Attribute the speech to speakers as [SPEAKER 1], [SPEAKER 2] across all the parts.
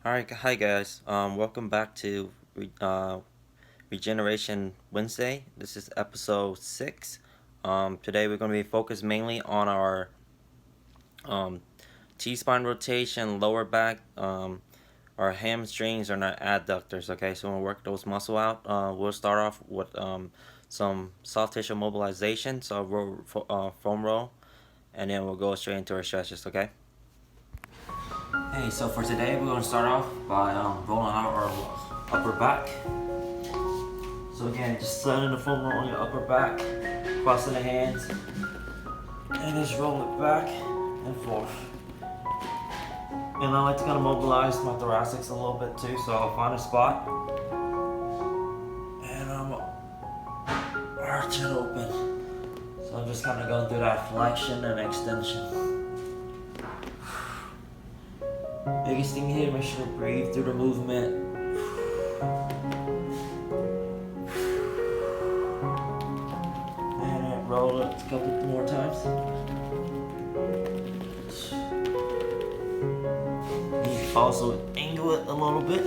[SPEAKER 1] Alright, hi guys. Welcome back to Regeneration Wednesday. This is episode 6. Today we're going to be focused mainly on our T-spine rotation, lower back, our hamstrings, and our adductors. Okay, so we'll work those muscle out. We'll start off with some soft tissue mobilization, so foam roll, and then we'll go straight into our stretches. Okay. Hey, so for today we're going to start off by rolling out our upper back. So again, just sliding the foam roll on your upper back, crossing the hands, and just roll it back and forth. And I like to kind of mobilize my thoracics a little bit too, so I'll find a spot and I'm arch it open. So I'm just kind of going through that flexion and extension. Biggest thing here, make sure to breathe through the movement. And then roll it a couple more times. You can also angle it a little bit.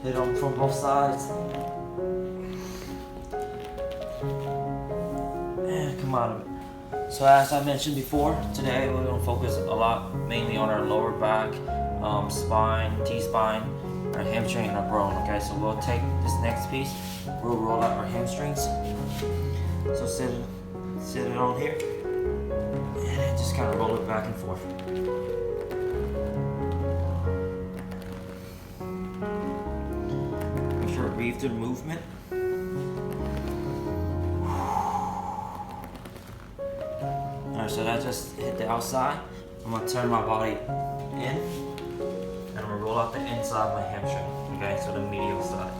[SPEAKER 1] Hit them from both sides. And come out of it. So as I mentioned before, today we're going to focus a lot mainly on our lower back, spine, T-spine, our hamstring, and our groin. Okay, so we'll take this next piece, we'll roll out our hamstrings. So sit it on here, and just kind of roll it back and forth. Make sure to breathe through the movement. Alright, so that just hit the outside. I'm going to turn my body in, and I'm going to roll out the inside of my hamstring, okay, so the medial side.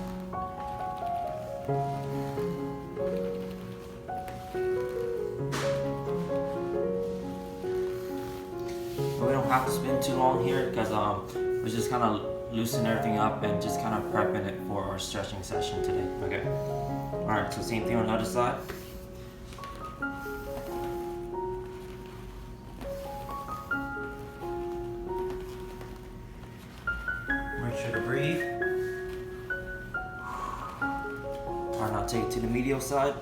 [SPEAKER 1] But we don't have to spin too long here because we're just kind of loosening everything up and just kind of prepping it for our stretching session today, okay? Alright, so same thing on the other side. Make sure to breathe. Try not to take it to the medial side.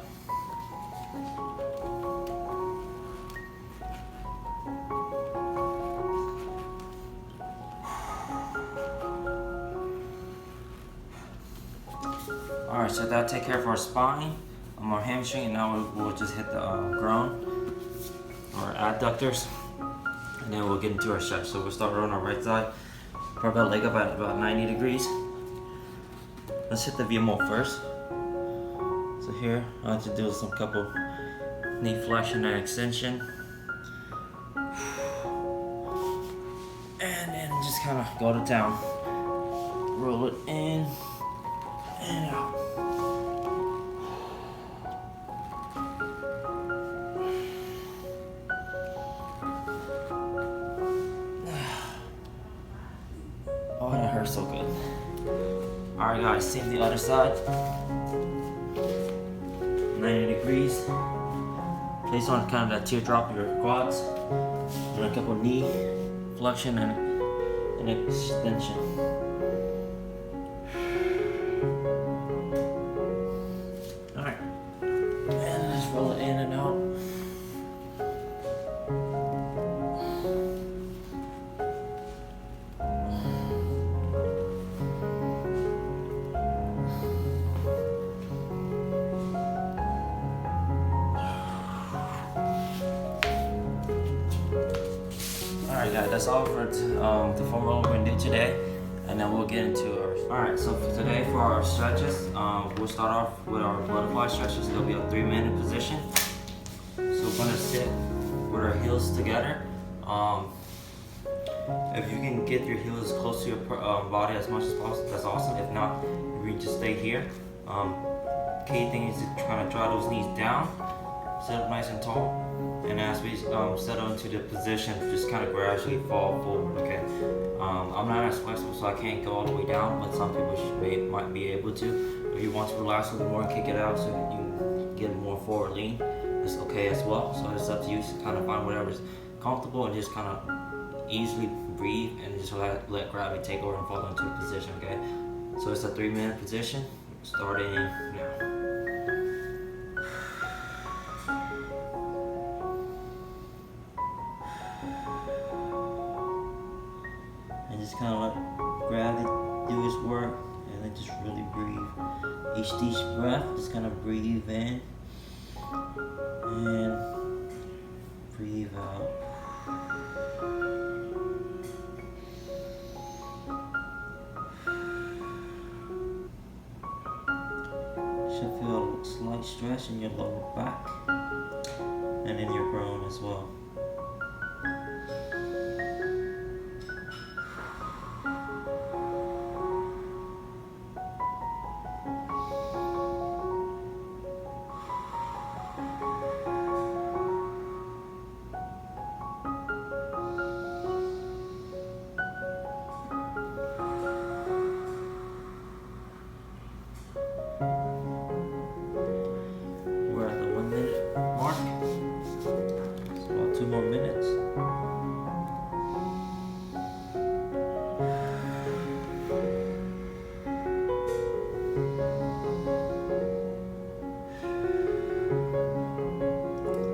[SPEAKER 1] Alright, so that'll take care of our spine, our hamstring, and now we'll just hit the groin, our adductors, and then we'll get into our stretch. So we'll start on our right side. Prop that leg up at about 90 degrees. Let's hit the VMO first. So here, I like to do some couple knee flexion and extension. And then just kind of go to town. Roll it in and out. Oh, that hurts so good. Alright guys, same the other side. 90 degrees. Place on kind of that teardrop of your quads. And a couple knee flexion and extension. Alright. And just roll it in and out. Alright guys, that's all for the foam roll we're going to do today, and then we'll get into our... Alright, so for today for our stretches, we'll start off with our butterfly stretches. It'll be a 3-minute position. So we're going to sit with our heels together. If you can get your heels close to your body as much as possible, that's awesome. If not, you can just stay here. Key thing is to try to draw those knees down, sit up nice and tall. And as we settle into the position, just kind of gradually fall forward, okay? I'm not as flexible, so I can't go all the way down, but some people might be able to. If you want to relax a little more and kick it out so you can get more forward lean, it's okay as well. So it's up to you to kind of find whatever's comfortable and just kind of easily breathe and just let gravity take over and fall into a position, okay? So it's a 3-minute position, starting now. And just kind of let gravity do its work, and then just really breathe. Each breath, just kind of breathe in and breathe out. Should feel a slight stretch in your lower back and in your groin as well. We're at the 1 minute mark. It's about 2 more minutes.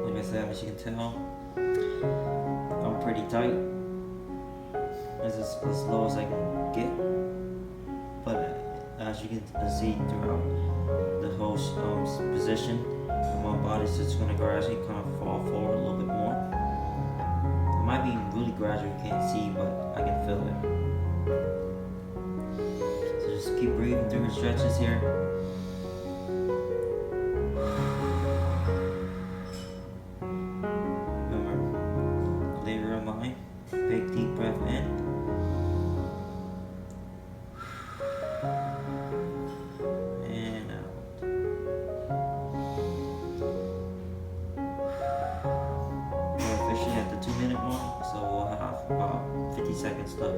[SPEAKER 1] Like I said, as you can tell, I'm pretty tight. This is as low as I can get. But as you can see throughout the whole position, my body's just going to gradually kind of fall forward a little bit more. It might be really gradual, you can't see, but I can feel it. So just keep breathing through your stretches here. Remember, clear your mind, big deep breath in. At the 2-minute mark, so we'll have about 50 seconds left.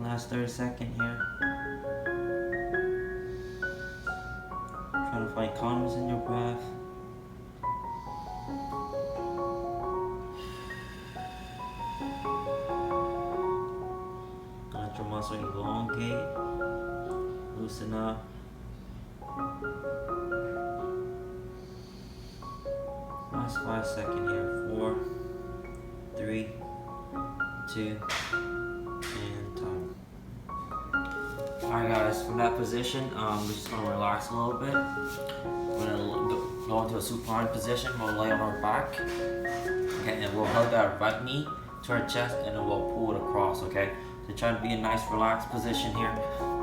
[SPEAKER 1] Last 30 seconds here. Trying to find calmness in your breath. Let your muscle elongate, loosen up. Last 5 seconds here. 4, 3, 2, and time. Alright guys, from that position, we're just going to relax a little bit. We're going to go into a supine position. We'll lay on our back. Okay, and we'll hug our right knee to our chest and then we'll pull it across, okay? So try to be a nice relaxed position here.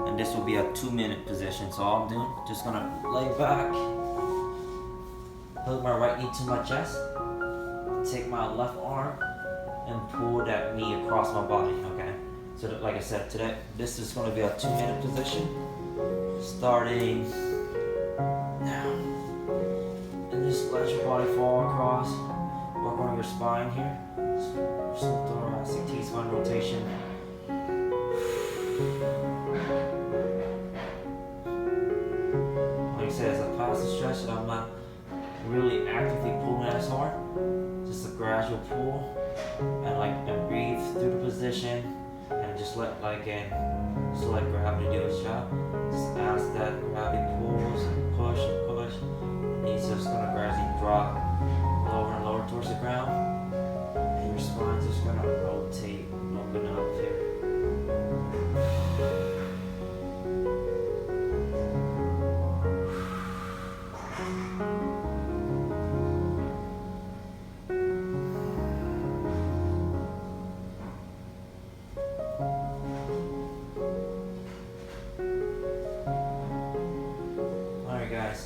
[SPEAKER 1] And this will be a 2-minute position. So all I'm doing, just going to lay back, hug my right knee to my chest, take my left arm and pull that knee across my body, okay? So that, like I said, today, this is going to be a 2-minute position, starting now. And just let your body fall across, work on your spine here, some thoracic T-spine rotation. Like I said, it's a passive stretch that I'm not really actively pulling as hard, just a gradual pull, and breathe through the position. And just let gravity do its job. Just as that gravity pulls and push and push, it's just gonna gradually drop lower and lower towards the ground, and your spine's just gonna rotate and open up here. Guys,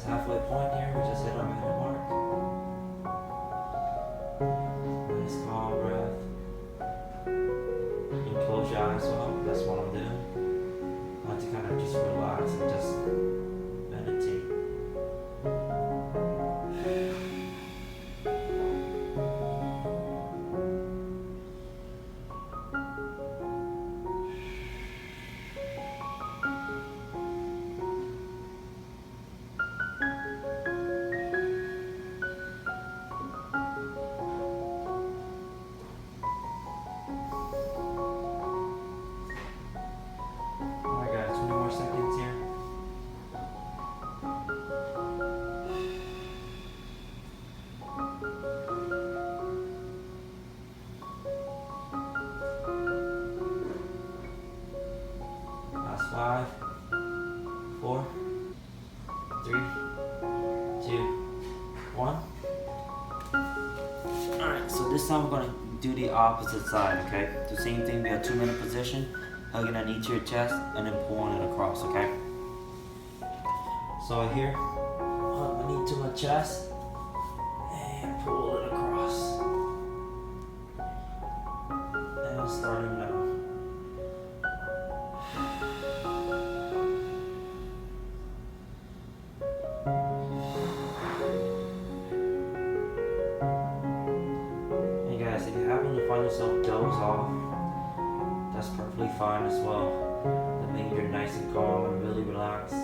[SPEAKER 1] 2, 1. Alright, so this time we're going to do the opposite side, okay? The same thing, be a 2-minute position, hugging a knee to your chest, and then pulling it across, okay? So here, hug my knee to my chest, and pull it across. And starting now. Hey guys, if you happen to find yourself doze off, that's perfectly fine as well. That means you're nice and calm and really relaxed.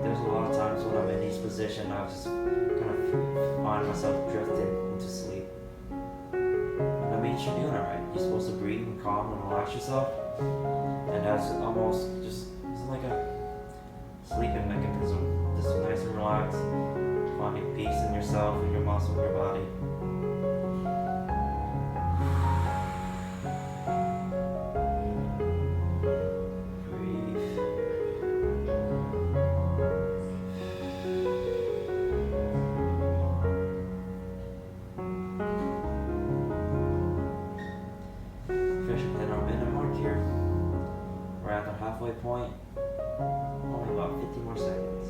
[SPEAKER 1] There's a lot of times when I'm in these positions, I just kind of find myself drifting into sleep. And that means you're doing it right. You're supposed to breathe and calm and relax yourself. And that's almost just it's like a sleeping mechanism. Just nice and relaxed, finding peace in yourself and your muscle and your body. At our minute mark here, we're at the halfway point, only about 50 more seconds.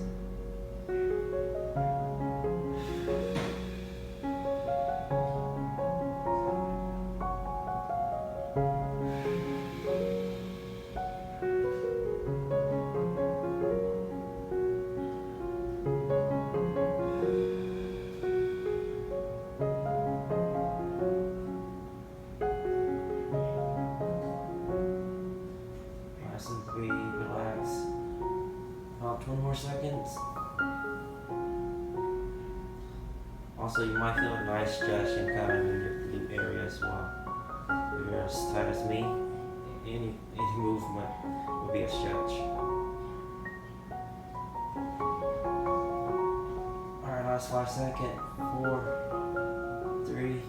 [SPEAKER 1] Nice and breathe, relax. About 20 more seconds. Also, you might feel a nice stretching kind of in your glute area as well. If you're as tight as me, any movement will be a stretch. Alright, last 5 seconds. 4, 3,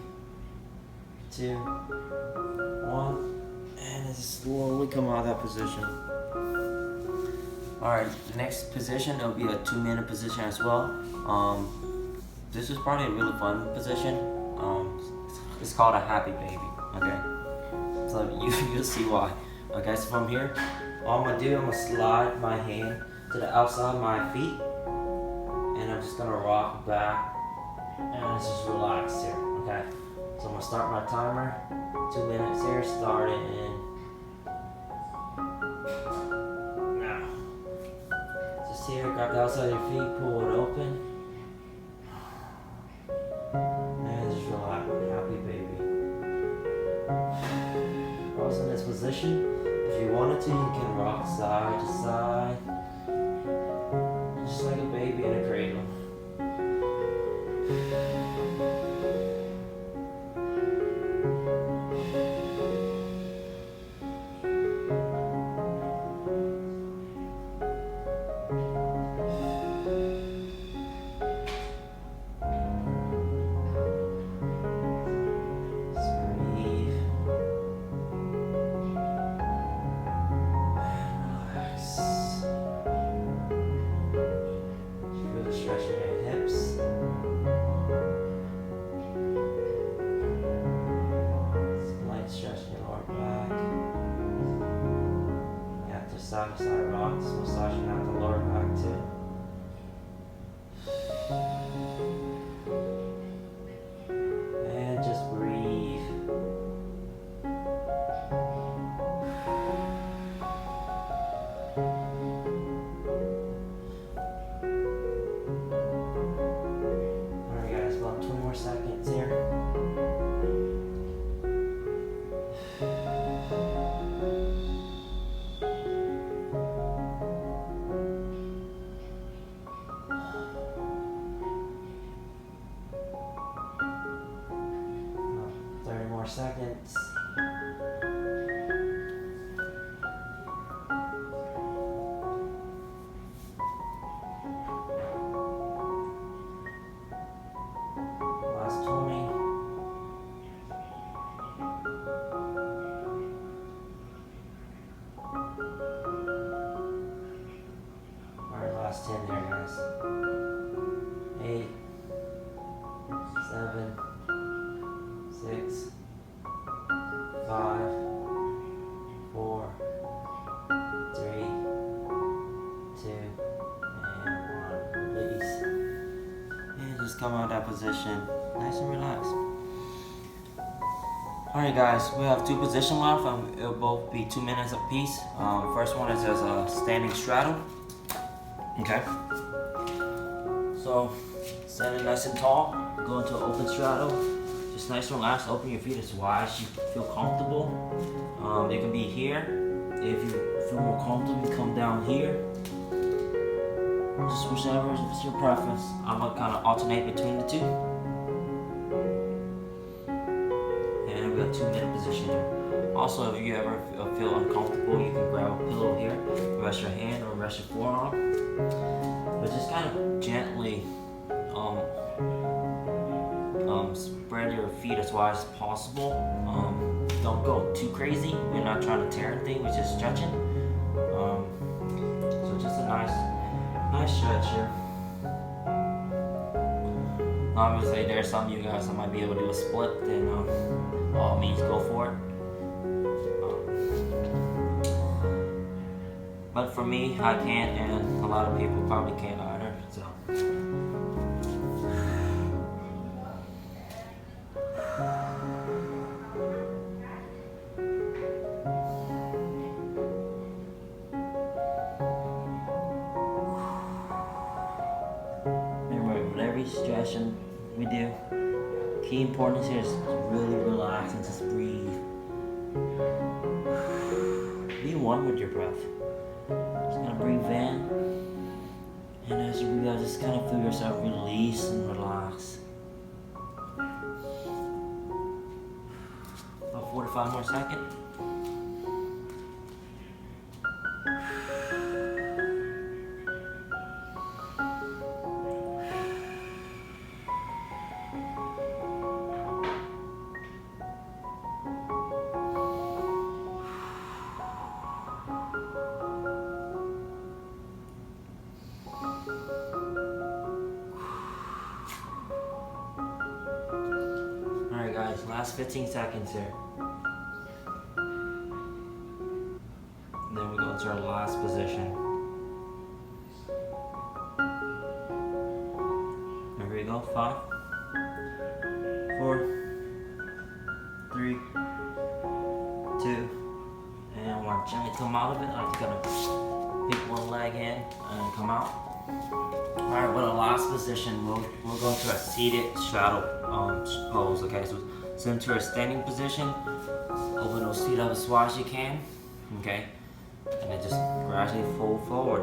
[SPEAKER 1] 2, 1. And just slowly come out of that position. Alright, the next position, it'll be a 2-minute position as well. This is probably a really fun position. It's called a happy baby, okay? So you'll see why. Okay, so from here, all I'm gonna do, I'm gonna slide my hand to the outside of my feet, and I'm just gonna rock back, and just relax here, okay? So I'm gonna start my timer, 2 minutes here, starting in now. Just here, grab the outside of your feet, pull it open. And just relax, happy baby. Also in this position, if you wanted to, you can rock side to side. Just like a baby in a cradle. Side to side rocks, massaging out the lower back too. And just breathe. Alright guys, about 20 more seconds here. Seconds. Last 20. Alright, last 10 there, guys. just come out of that position, nice and relaxed. Alright guys, we have 2 positions left. It'll both be 2 minutes apiece. First one is as a standing straddle. Okay. So, standing nice and tall, go into an open straddle. Just nice and relaxed, open your feet as wide as you feel comfortable. It can be here. If you feel more comfortable, you come down here. Just whichever is your preference. I'm gonna kind of alternate between the two. And we got 2 minute position here. Also, if you ever feel uncomfortable, you can grab a pillow here, rest your hand or rest your forearm. But just kind of gently spread your feet as wide as possible. Don't go too crazy. We're not trying to tear anything, we're just stretching. So just a nice stretch here. Obviously, there's some of you guys that might be able to do a split, then all means go for it. But for me, I can't, and a lot of people probably can't either. So. Stretching we do. Key importance here is really relax and just breathe. Be one with your breath. Just gonna breathe in, and as you breathe out, just kind of feel yourself release and relax. About 45 more seconds. Alright guys, last 15 seconds here. And then we go into our last position. There we go, 5, 4, 3, 2, and 1. Gently come out of it, like you're gonna pick one leg in and come out. Alright, with our last position, we'll go into a seated straddle pose. Okay, so sit into a standing position, open those feet up as wide as you can, okay, and then just gradually fold forward,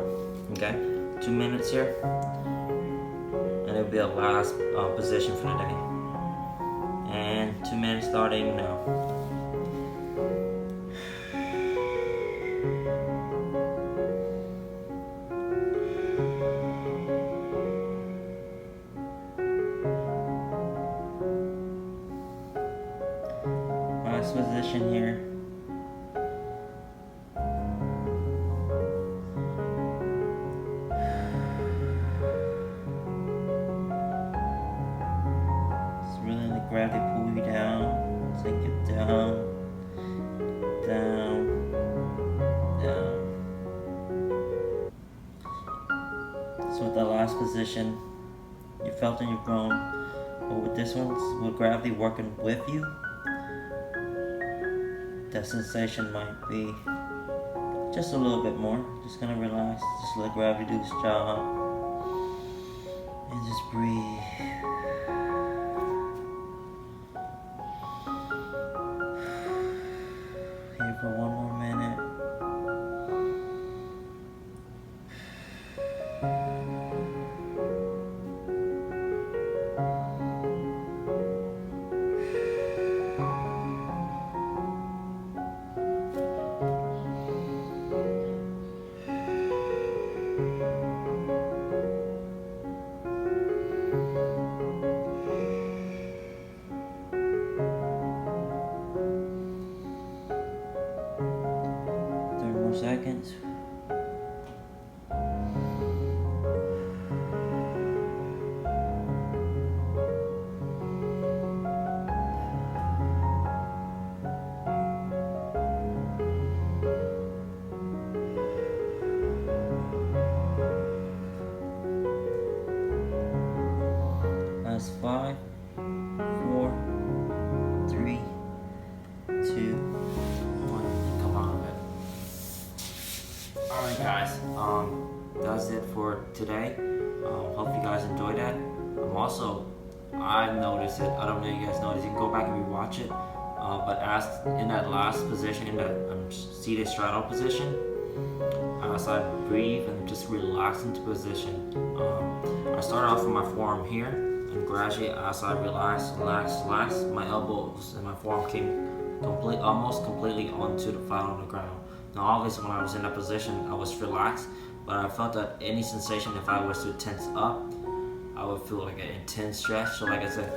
[SPEAKER 1] okay, 2 minutes here, and it'll be our last position for the day, and 2 minutes starting now. Position here. Just really let gravity pull you down, take you down, down, down. So with that last position, you felt in your groin, but with this one, with gravity working with you, that sensation might be just a little bit more. Just gonna relax, just let gravity do its job, and just breathe. Here for 1 more minute. is 5, 4, 3, 2, 1. Come on, man. Alright guys, that's it for today. Hope you guys enjoyed that. I've noticed it, I don't know if you guys noticed, you can go back and rewatch it, but as in that last position, in that seated straddle position, as I breathe and just relax into position, I start off with my forearm here, and gradually as I relax, my elbows and my forearm came almost completely onto the flat on the ground. Now obviously when I was in that position, I was relaxed, but I felt that any sensation, if I was to tense up, I would feel like an intense stretch. So like I said,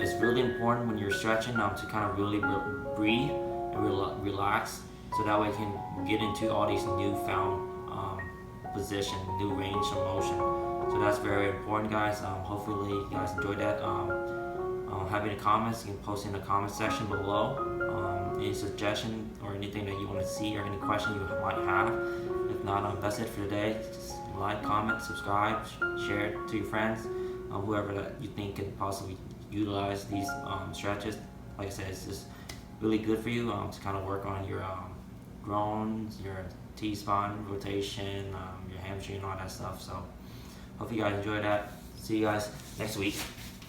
[SPEAKER 1] it's really important when you're stretching to kind of really breathe and relax, so that way you can get into all these newfound position, new range of motion. So that's very important, guys. Hopefully you guys enjoyed that. Have any comments, you can post in the comment section below. Any suggestion or anything that you want to see or any question you might have. If not, that's it for today. Just like, comment, subscribe, share it to your friends, whoever that you think can possibly utilize these stretches. Like I said, it's just really good for you to kind of work on your groins, your T-spine rotation, your hamstring, and all that stuff. So hope you guys enjoyed that. See you guys next week.